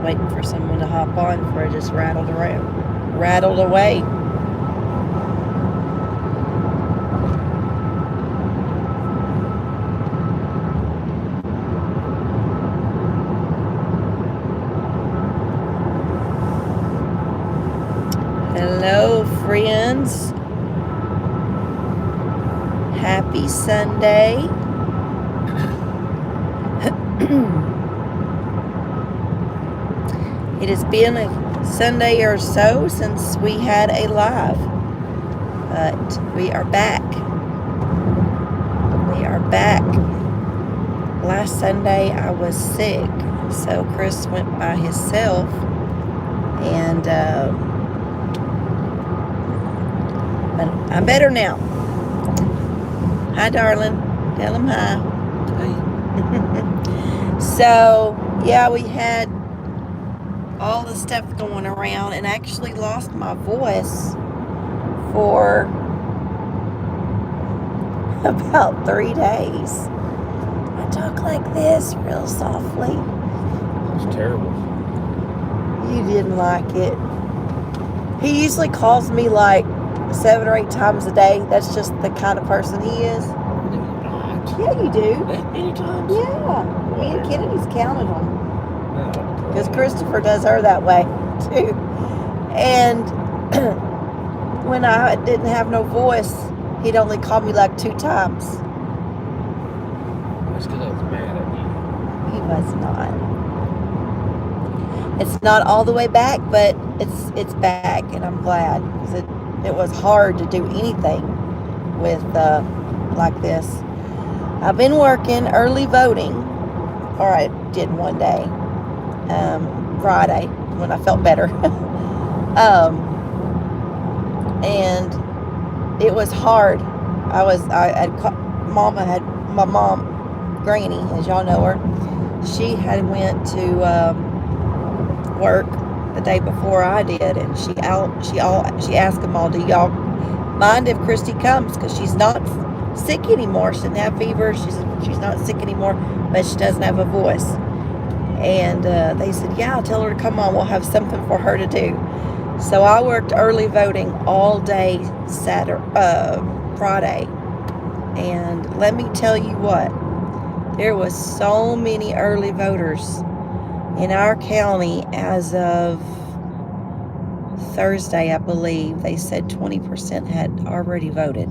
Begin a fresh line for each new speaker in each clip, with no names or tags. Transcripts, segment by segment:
waiting for someone to hop on before I just rattled away. Hello, friends. Happy Sunday. It has been a Sunday or so since we had a live, but we are back. We are back. Last Sunday I was sick, so Chris went by himself, and but I'm better now. Hi, darling. Tell him hi.
Hey.
So, yeah, we had all the stuff going around, and I actually lost my voice for about 3 days. I talk like this real softly.
It's terrible.
You didn't like it. He usually calls me like 7 or 8 times a day. That's just the kind of person he is.
No, you're not.
Yeah, you do.
That many times?
Yeah. Me and Kennedy's counted them.
No.
Because Christopher does her that way, too. And when I didn't have no voice, he'd only call me like 2 times.
That's because I was mad at you.
He was not. It's not all the way back, but it's back, and I'm glad. Because it was hard to do anything with like this. I've been working early voting, or I did one day, Friday, when I felt better. And it was hard. My mom, Granny, as y'all know her, she had went to work the day before I did, and she asked them all, do y'all mind if Christy comes? Because she's not sick anymore. She didn't have fever. She's not sick anymore, but she doesn't have a voice. And they said, yeah, I'll tell her to come on. We'll have something for her to do. So I worked early voting all day Friday. And let me tell you what, there was so many early voters in our county as of Thursday, I believe. They said 20% had already voted.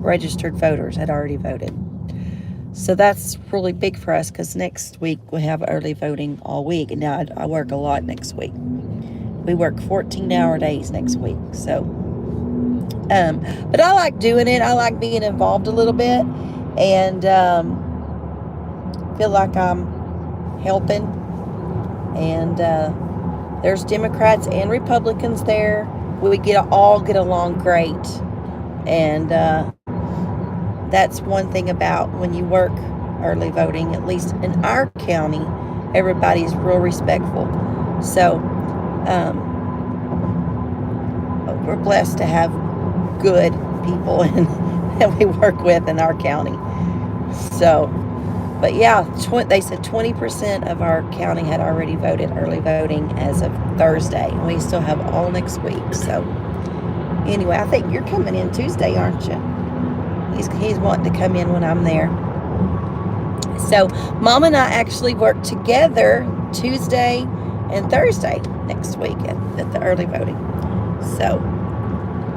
Registered voters had already voted. So that's really big for us, because next week we have early voting all week. And now I work a lot next week. We work 14-hour days next week. So, but I like doing it. I like being involved a little bit, and feel like I'm helping. And there's Democrats and Republicans there. We all get along great. And that's one thing about when you work early voting, at least in our county, everybody's real respectful. So we're blessed to have good people that we work with in our county. So, but yeah, they said 20% of our county had already voted early voting as of Thursday. And we still have all next week. So anyway, I think you're coming in Tuesday, aren't you? He's wanting to come in when I'm there. So Mom and I actually work together Tuesday and Thursday next week at the early voting. So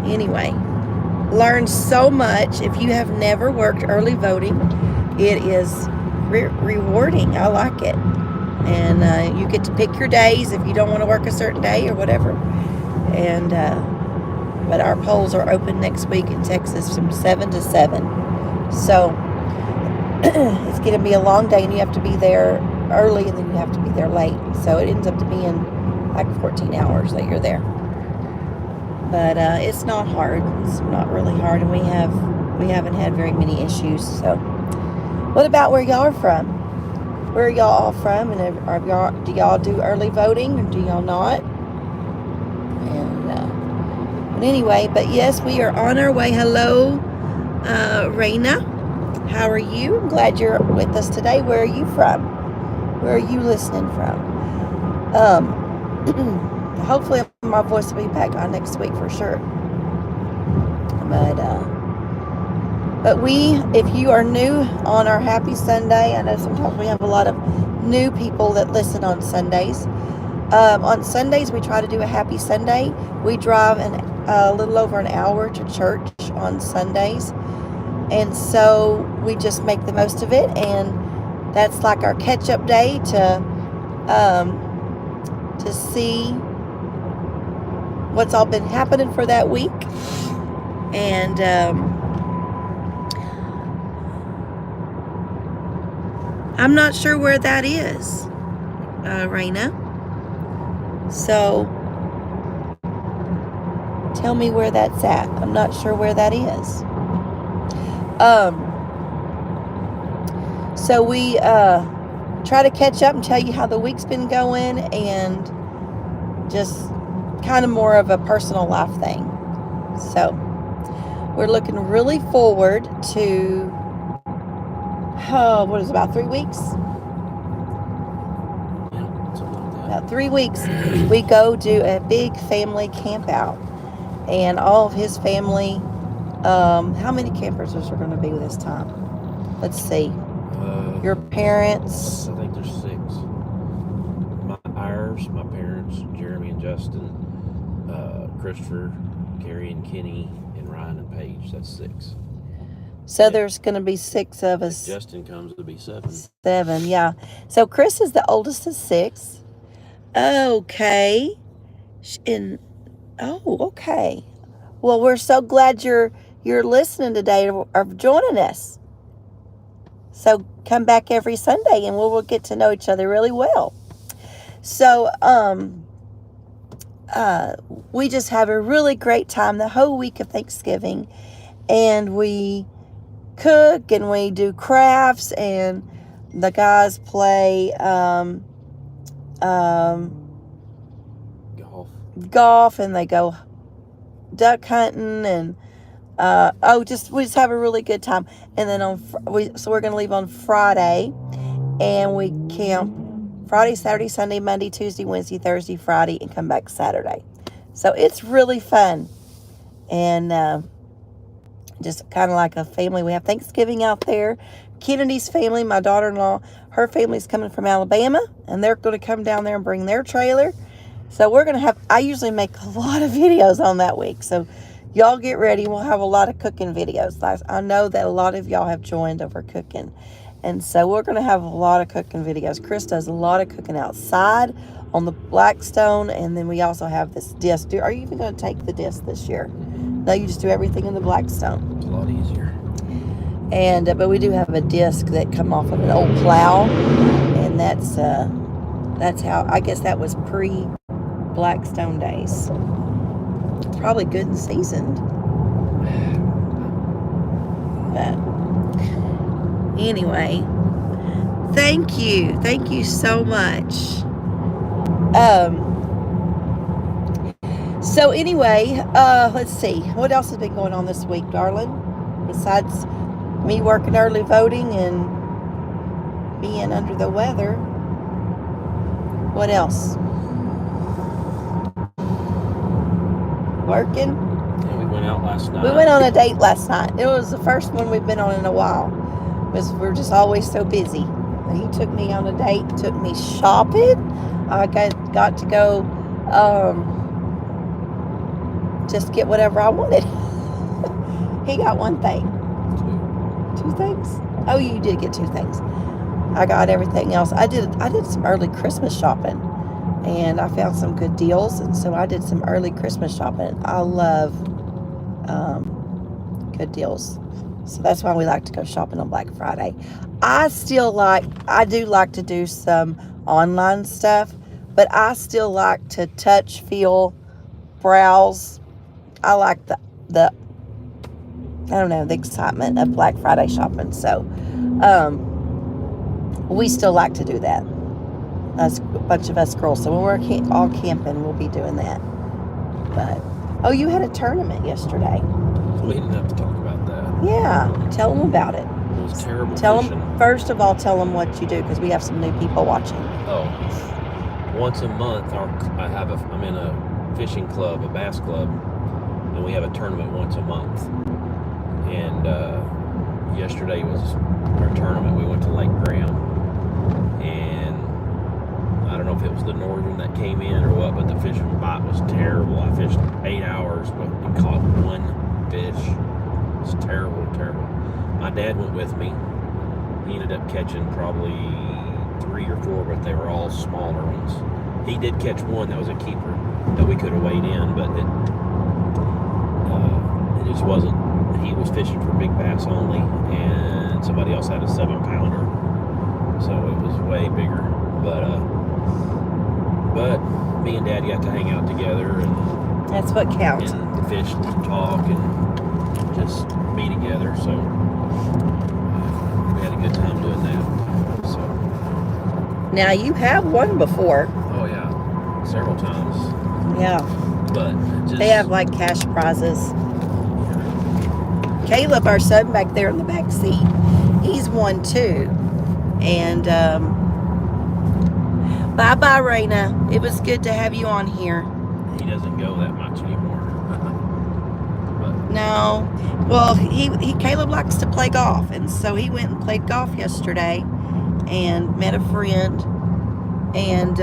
anyway, learn so much. If you have never worked early voting, it is rewarding. I like it. And you get to pick your days if you don't want to work a certain day or whatever. And but our polls are open next week in Texas from 7 to 7. So it's going to be a long day, and you have to be there early, and then you have to be there late. So it ends up to being like 14 hours that you're there. But it's not hard. It's not really hard, and we haven't had very many issues. So, what about where y'all are from? Where are y'all all from? And do y'all do early voting, or do y'all not? And but anyway, but yes, we are on our way. Hello, Raina. How are you? I'm glad you're with us today. Where are you from? Where are you listening from? Hopefully my voice will be back on next week for sure. But if you are new on our Happy Sunday, I know sometimes we have a lot of new people that listen on Sundays. On Sundays, we try to do a Happy Sunday. We drive a little over an hour to church on Sundays. And so we just make the most of it. And that's like our catch-up day to see what's all been happening for that week. And I'm not sure where that is, Raina. So tell me where that's at. I'm not sure where that is. So we try to catch up and tell you how the week's been going, and just kind of more of a personal life thing. So we're looking really forward to, what is it, about 3 weeks?
Yeah, something like that.
About 3 weeks, we go do a big family camp out. And all of his family, how many campers are there going to be this time? Let's see. Your parents.
I think there's 6. My parents, Jeremy and Justin, Christopher, Carrie and Kenny, and Ryan and Paige. That's 6.
So there's going to be 6 of us.
If Justin comes, it'll be 7.
7, yeah. So Chris is the oldest of 6. Okay. Okay. Well, we're so glad you're listening today or joining us. So come back every Sunday and we'll get to know each other really well. So we just have a really great time the whole week of Thanksgiving, and we cook and we do crafts, and the guys play golf, and they go duck hunting, and we just have a really good time. And then we're going to leave on Friday, and we camp Friday, Saturday, Sunday, Monday, Tuesday, Wednesday, Thursday, Friday, and come back Saturday. So it's really fun, and just kind of like a family. We have Thanksgiving out there. Kennedy's family, my daughter-in-law, her family's coming from Alabama, and they're going to come down there and bring their trailer. So we're going to I usually make a lot of videos on that week. So y'all get ready. We'll have a lot of cooking videos. I know that a lot of y'all have joined over cooking. And so we're going to have a lot of cooking videos. Chris does a lot of cooking outside on the Blackstone. And then we also have this disc. Are you even going to take the disc this year? No, you just do everything in the Blackstone.
It's a lot easier.
And but we do have a disc that come off of an old plow. And that's how, I guess that was pre-Blackstone days. Probably good and seasoned. But anyway, thank you so much. So anyway, let's see, what else has been going on this week, darling, besides me working early voting and being under the weather? What else? Working.
Yeah, we went out last night.
We went on a date last night. It was the first one we've been on in a while, because we're just always so busy. He took me on a date, took me shopping. I got to go just get whatever I wanted. He got one thing. 2 things? Oh, you did get 2 things. I got everything else. I did some early Christmas shopping, and I found some good deals, and so I did some early Christmas shopping. I love good deals. So that's why we like to go shopping on Black Friday. I do like to do some online stuff, but I still like to touch, feel, browse. I like the excitement of Black Friday shopping. So we still like to do that. Us, a bunch of us girls. So when we're all camping, we'll be doing that. But you had a tournament yesterday.
We didn't have to talk about that.
Yeah, tell them about it.
It was terrible
Tell
fishing.
them, first of all, tell them what you do, because we have some new people watching.
Oh. once a month, I'm in a fishing club, a bass club, and we have a tournament once a month. And yesterday was our tournament. We went to Lake Graham, and I don't know if it was the northern that came in or what, but the fishing bite was terrible. I fished 8 hours, but caught one fish. It was terrible, terrible. My dad went with me. He ended up catching probably 3 or 4, but they were all smaller ones. He did catch one that was a keeper that we could have weighed in, but it just wasn't. He was fishing for big bass only, and somebody else had a 7-pounder, so it was way bigger. But me and Dad got to hang out together, and
That's what counts.
and fish and talk and just be together. So we had a good time doing that. So
Now, you have won before.
oh yeah, several times.
Yeah.
But just
They have like cash prizes. Caleb, our son back there in the back seat, he's won too. And bye-bye, Raina. It was good to have you on here.
he doesn't go that much anymore. But
No. Well, he Caleb likes to play golf, and so he went and played golf yesterday and met a friend, and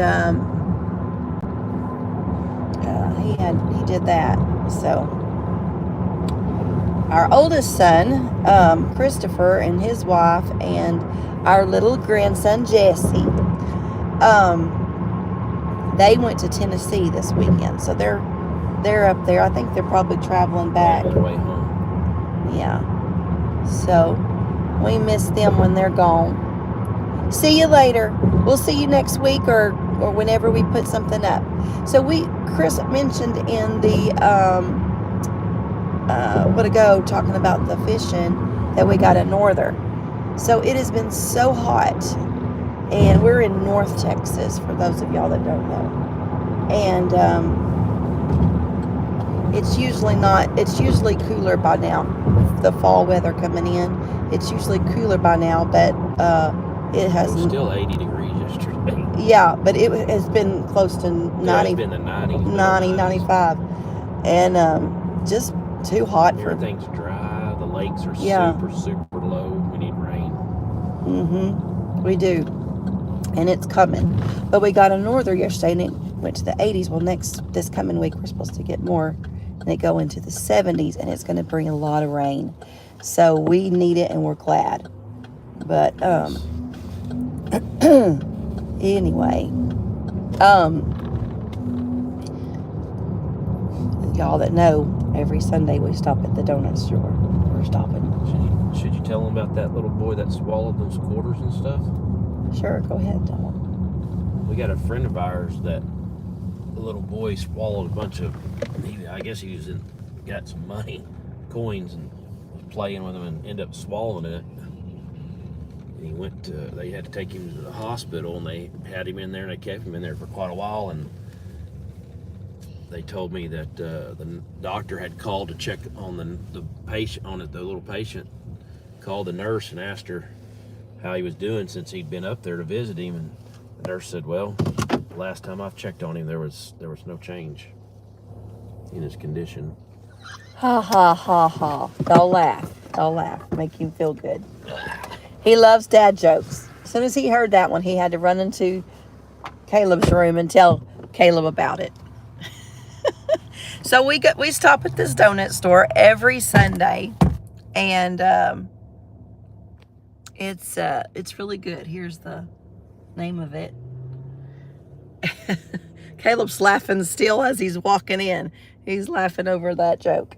he did that. So our oldest son, Christopher, and his wife, and our little grandson Jesse, they went to Tennessee this weekend, so they're up there. I think they're probably traveling back.
on their way home.
Yeah. So we miss them when they're gone. See you later. We'll see you next week or whenever we put something up. So Chris mentioned in the talking about the fishing that we got a norther. So it has been so hot, and we're in North Texas for those of y'all that don't know. And it's usually cooler by now. The fall weather coming in, it's usually cooler by now, but it has
It was still 80 degrees yesterday.
yeah, but it has been close to 90,
It's been the 90s.
95, and just too hot for.
Everything's dry. The lakes are
Yeah.
super low. We need rain.
We do, and it's coming. But we got a norther yesterday, and it went to the 80s. Well, this coming week we're supposed to get more, and it go into the 70s, and it's going to bring a lot of rain. So we need it, and we're glad. But anyway, y'all that know, every Sunday we stop at the donut store. We're stopping.
Should you tell them about that little boy that swallowed those quarters and stuff?
Sure, go ahead, tell them.
We got a friend of ours that the little boy swallowed a bunch of. I guess he got some money, coins, and was playing with them and ended up swallowing it. He they had to take him to the hospital, and they had him in there, and they kept him in there for quite a while, and they told me that the doctor had called to check on the patient, the little patient, called the nurse and asked her how he was doing since he'd been up there to visit him, and the nurse said, well, the last time I've checked on him, there was no change in his condition.
Ha ha ha ha. Don't laugh. Make him feel good. He loves dad jokes. As soon as he heard that one, he had to run into Caleb's room and tell Caleb about it. So we stop at this donut store every Sunday, and it's really good. Here's the name of it. Caleb's laughing still as he's walking in. He's laughing over that joke.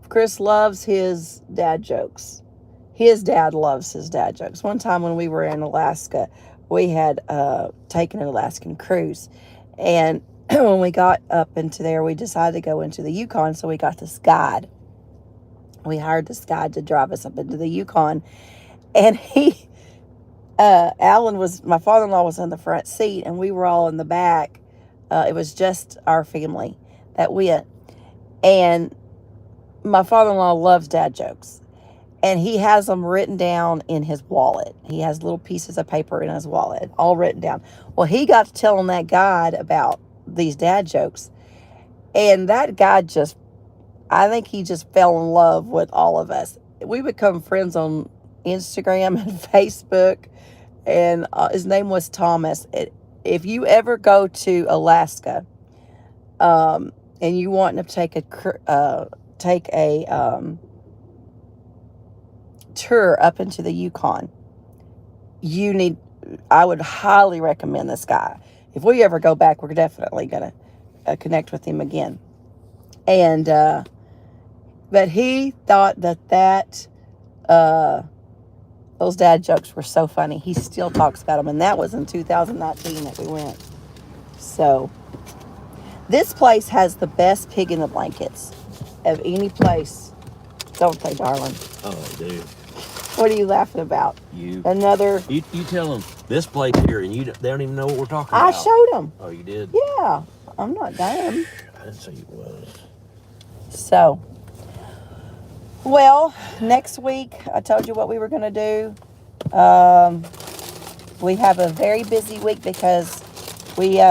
Chris loves his dad jokes. His dad loves his dad jokes. One time when we were in Alaska, we had taken an Alaskan cruise, and when we got up into there, we decided to go into the Yukon, so we got this guide. We hired this guide to drive us up into the Yukon, and Alan my father-in-law was in the front seat, and we were all in the back. It was just our family that went, and my father-in-law loves dad jokes, And he has them written down in his wallet. He has little pieces of paper in his wallet, all written down. Well, he got to telling that guide about these dad jokes. And that guy just, I think he just fell in love with all of us. We become friends on Instagram and Facebook. And his name was Thomas. If you ever go to Alaska, and you want to take a tour up into the Yukon, I would highly recommend this guy. If we ever go back, we're definitely going to connect with him again. And but he thought that those dad jokes were so funny. He still talks about them, and that was in 2019 that we went. So this place has the best pig in the blankets of any place, don't they, darling?
Oh, dude.
What are you laughing about?
You tell them this place here, and they don't even know what we're talking about.
I showed them.
Oh, you did?
Yeah, I'm not dumb.
I didn't say you was.
So, well, next week I told you what we were going to do. We have a very busy week because we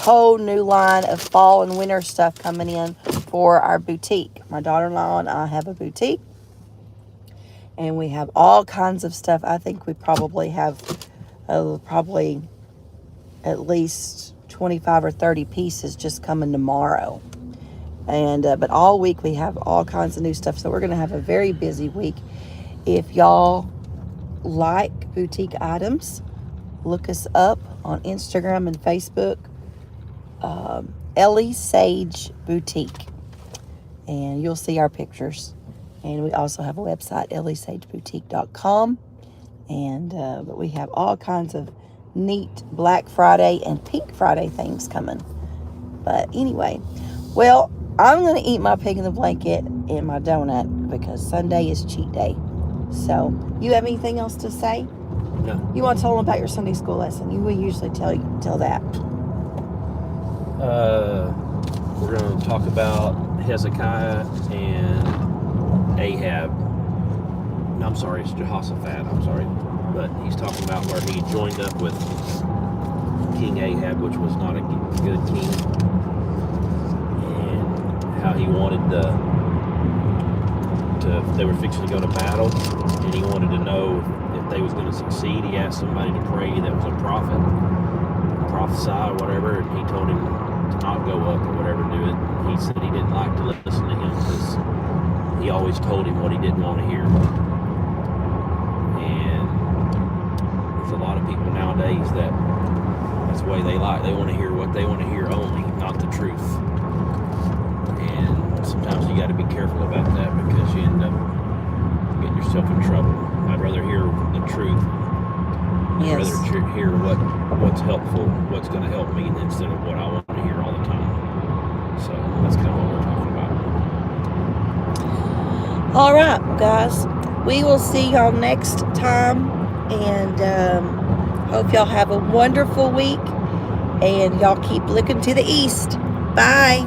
whole new line of fall and winter stuff coming in for our boutique. My daughter-in-law and I have a boutique, and we have all kinds of stuff. I think we probably have at least 25 or 30 pieces just coming tomorrow. And but all week we have all kinds of new stuff, so we're going to have a very busy week. If y'all like boutique items, look us up on Instagram and Facebook, Ellie Sage Boutique, and you'll see our pictures. And we also have a website, elliesageboutique.com. And but we have all kinds of neat Black Friday and Pink Friday things coming. But anyway, well, I'm going to eat my pig in the blanket and my donut because Sunday is cheat day. So, you have anything else to say?
No.
You want to tell them about your Sunday school lesson? You will usually tell that.
We're going to talk about Hezekiah and Ahab. No, I'm sorry, it's Jehoshaphat. I'm sorry. But he's talking about where he joined up with King Ahab, which was not a good king. And how he wanted they were fixing to go to battle, and he wanted to know if they was going to succeed. He asked somebody to pray that was a prophet, prophesy or whatever, and he told him to not go up or whatever, do it. He said he didn't like to listen to him because he always told him what he didn't want to hear. And there's a lot of people nowadays that's the way they like. They want to hear what they want to hear only, not the truth. And sometimes you got to be careful about that because you end up getting yourself in trouble. I'd rather hear the truth. I'd rather hear what's helpful, what's going to help me, instead of what I want to hear all the time. So that's kind of what we're talking about.
All right, guys. We will see y'all next time, and hope y'all have a wonderful week, and y'all keep looking to the east. Bye.